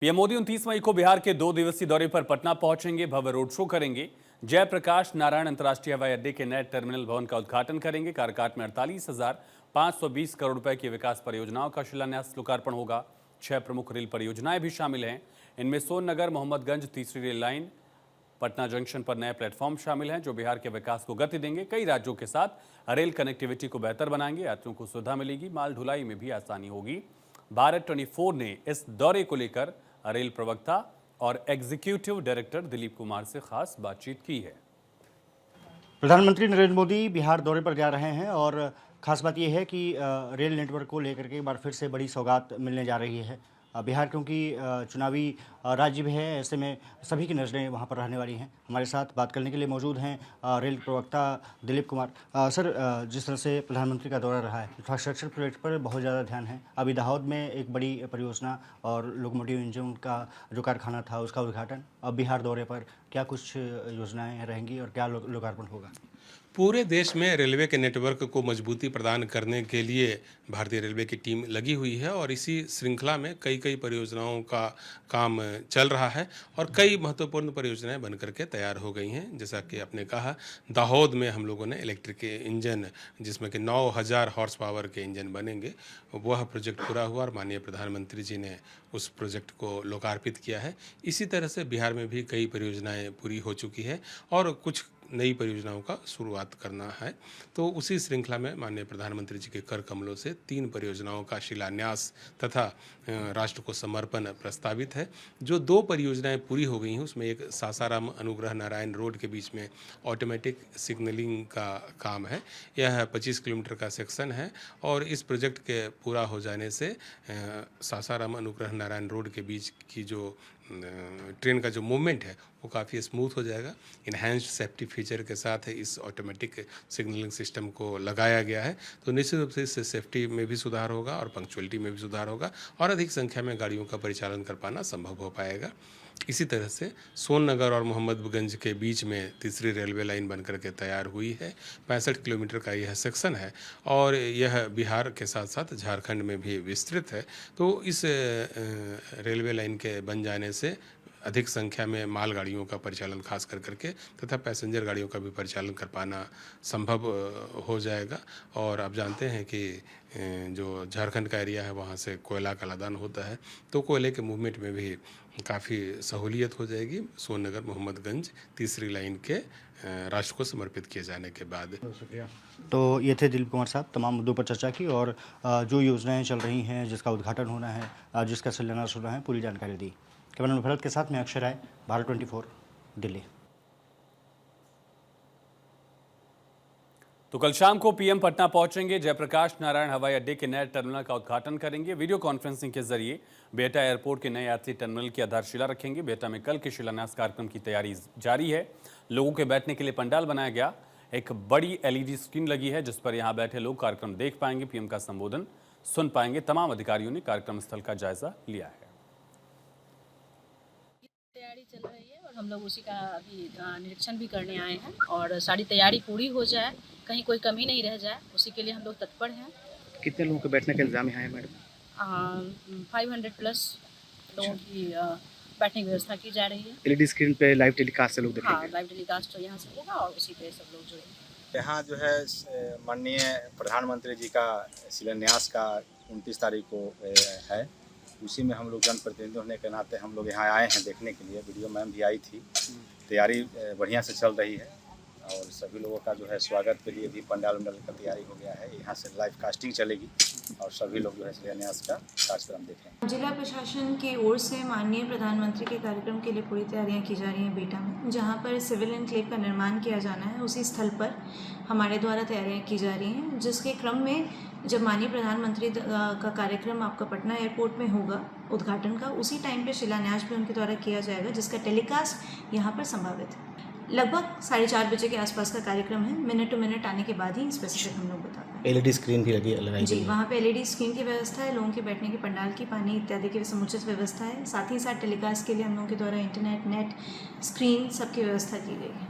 PM Modi 29 मई को बिहार के 2 दिवसीय दौरे पर पटना पहुंचेंगे, भव्य रोड शो करेंगे। जयप्रकाश नारायण अंतर्राष्ट्रीय हवाई अड्डे के नए टर्मिनल भवन का उद्घाटन करेंगे। काराकाट में 48,520 करोड़ रुपए की विकास परियोजनाओं का शिलान्यास लोकार्पण होगा। 6 प्रमुख रेल परियोजनाएं भी शामिल हैं। इनमें सोननगर मोहम्मदगंज तीसरी रेल लाइन, पटना जंक्शन पर नए प्लेटफॉर्म शामिल हैं जो बिहार के विकास को गति देंगे। कई राज्यों के साथ रेल कनेक्टिविटी को बेहतर बनाएंगे। यात्रियों को सुविधा मिलेगी, माल ढुलाई में भी आसानी होगी। भारत 24 ने इस दौरे को लेकर रेल प्रवक्ता और एग्जीक्यूटिव डायरेक्टर दिलीप कुमार से खास बातचीत की है। प्रधानमंत्री नरेंद्र मोदी बिहार दौरे पर जा रहे हैं और ख़ास बात यह है कि रेल नेटवर्क को लेकर के एक बार फिर से बड़ी सौगात मिलने जा रही है। बिहार क्योंकि चुनावी राज्य भी है, ऐसे में सभी की नज़रें वहां पर रहने वाली हैं। हमारे साथ बात करने के लिए मौजूद हैं रेल प्रवक्ता दिलीप कुमार। सर, जिस तरह से प्रधानमंत्री का दौरा रहा है, इंफ्रास्ट्रक्चर प्रोजेक्ट पर बहुत ज़्यादा ध्यान है। अभी दाहोद में एक बड़ी परियोजना और लोकोमोटिव इंजन का जो कारखाना था उसका उद्घाटन। अब बिहार दौरे पर क्या कुछ योजनाएं रहेंगी और क्या लोकार्पण होगा? पूरे देश में रेलवे के नेटवर्क को मजबूती प्रदान करने के लिए भारतीय रेलवे की टीम लगी हुई है और इसी श्रृंखला में कई परियोजनाओं का काम चल रहा है और कई महत्वपूर्ण परियोजनाएं बनकर के तैयार हो गई हैं। जैसा कि आपने कहा, दाहोद में हम लोगों ने इलेक्ट्रिक इंजन, जिसमें कि 9,000 हॉर्स पावर के इंजन बनेंगे, वह प्रोजेक्ट पूरा हुआ और माननीय प्रधानमंत्री जी ने उस प्रोजेक्ट को लोकार्पित किया है। इसी तरह से बिहार में भी कई परियोजनाएं पूरी हो चुकी है और कुछ नई परियोजनाओं का शुरुआत करना है। तो उसी श्रृंखला में माननीय प्रधानमंत्री जी के कर कमलों से 3 परियोजनाओं का शिलान्यास तथा राष्ट्र को समर्पण प्रस्तावित है। जो 2 परियोजनाएं पूरी हो गई हैं उसमें एक सासाराम अनुग्रह नारायण रोड के बीच में ऑटोमेटिक सिग्नलिंग का काम है। यह 25 किलोमीटर का सेक्शन है और इस प्रोजेक्ट के पूरा हो जाने से सासाराम अनुग्रह नारायण रोड के बीच की जो ट्रेन का जो मूवमेंट है वो काफ़ी स्मूथ हो जाएगा। इन्हेंस्ड सेफ्टी फीचर के साथ इस ऑटोमेटिक सिग्नलिंग सिस्टम को लगाया गया है, तो निश्चित रूप से इससे सेफ्टी में भी सुधार होगा और पंक्चुअलिटी में भी सुधार होगा और अधिक संख्या में गाड़ियों का परिचालन कर पाना संभव हो पाएगा। इसी तरह से सोननगर और मोहम्मदगंज के बीच में तीसरी रेलवे लाइन बनकर के तैयार हुई है। 65 किलोमीटर का यह सेक्शन है और यह बिहार के साथ साथ झारखंड में भी विस्तृत है। तो इस रेलवे लाइन के बन जाने से अधिक संख्या में माल गाड़ियों का परिचालन खास कर करके तथा पैसेंजर गाड़ियों का भी परिचालन कर पाना संभव हो जाएगा। और आप जानते हैं कि जो झारखंड का एरिया है वहाँ से कोयला का लदान होता है, तो कोयले के मूवमेंट में भी काफ़ी सहूलियत हो जाएगी सोननगर मोहम्मदगंज तीसरी लाइन के राष्ट्र को समर्पित किए जाने के बाद। शुक्रिया। तो ये थे दिलीप कुमार साहब, तमाम मुद्दों पर चर्चा की और जो योजनाएं चल रही हैं, जिसका उद्घाटन होना है, जिसका शिलान्यास होना है, पूरी जानकारी दी। कैमरामैन भरत के साथ मैं अक्षय राय, भारत 24 दिल्ली। तो कल शाम को पीएम पटना पहुंचेंगे। जयप्रकाश नारायण हवाई अड्डे के नए टर्मिनल का उद्घाटन करेंगे। वीडियो कॉन्फ्रेंसिंग के जरिए बिहटा एयरपोर्ट के नए यात्री टर्मिनल की आधारशिला रखेंगे। बिहटा में कल के शिलान्यास कार्यक्रम की तैयारी जारी है। लोगों के बैठने के लिए पंडाल बनाया गया। एक बड़ी LED स्क्रीन लगी है जिस पर यहाँ बैठे लोग कार्यक्रम देख पाएंगे, पीएम का संबोधन सुन पाएंगे। तमाम अधिकारियों ने कार्यक्रम स्थल का जायजा लिया है। तैयारी चल रही है और हम लोग उसी का अभी निरीक्षण भी करने आए हैं और सारी तैयारी पूरी हो जाए, कहीं कोई कमी नहीं रह जाए, उसी के लिए हम लोग तत्पर हैं। कितने लोगों के बैठने का इंतजाम यहाँ है मैडम? 500 प्लस लोगों की बैठने की व्यवस्था की जा रही है। LED स्क्रीन पे लाइव टेलीकास्ट से लोग देखेंगे? हाँ, लाइव टेलीकास्ट तो यहाँ से होगा और उसी पे सब लोग जुड़ेंगे। यहाँ जो है माननीय प्रधानमंत्री जी का शिलान्यास का 29 तारीख को है। उसी में हम लोग जनप्रतिनिधि होने के नाते हम लोग यहाँ आए हैं देखने के लिए। वीडियो मैम भी आई थी। तैयारी बढ़िया से चल रही है और सभी लोगों का जो है स्वागत के लिए भी पंडाल उंडाल का तैयारी हो गया है। यहाँ से लाइव कास्टिंग चलेगी और सभी लोग जो है शिलान्यास का कार्यक्रम देखें। जिला प्रशासन की ओर से माननीय प्रधानमंत्री के कार्यक्रम के लिए पूरी तैयारियां की जा रही हैं बिहटा में, जहां पर सिविल एनक्लेव का निर्माण किया जाना है। उसी स्थल पर हमारे द्वारा तैयारियां की जा रही हैं, जिसके क्रम में जब माननीय प्रधानमंत्री का कार्यक्रम आपका पटना एयरपोर्ट में होगा उद्घाटन का, उसी टाइम पे शिलान्यास भी उनके द्वारा किया जाएगा, जिसका टेलीकास्ट यहाँ पर संभावित है। लगभग 4:30 बजे के आसपास का कार्यक्रम है। मिनट टू मिनट आने के बाद ही स्पेसिफिक हम लोग बता पाएंगे। LED स्क्रीन भी लगाई गई है जी, वहाँ पे LED स्क्रीन की व्यवस्था है, लोगों के बैठने के पंडाल की, पानी इत्यादि की समुचित व्यवस्था है। साथ ही साथ टेलीकास्ट के लिए हम लोगों के द्वारा इंटरनेट, नेट, स्क्रीन सबकी व्यवस्था की गई है।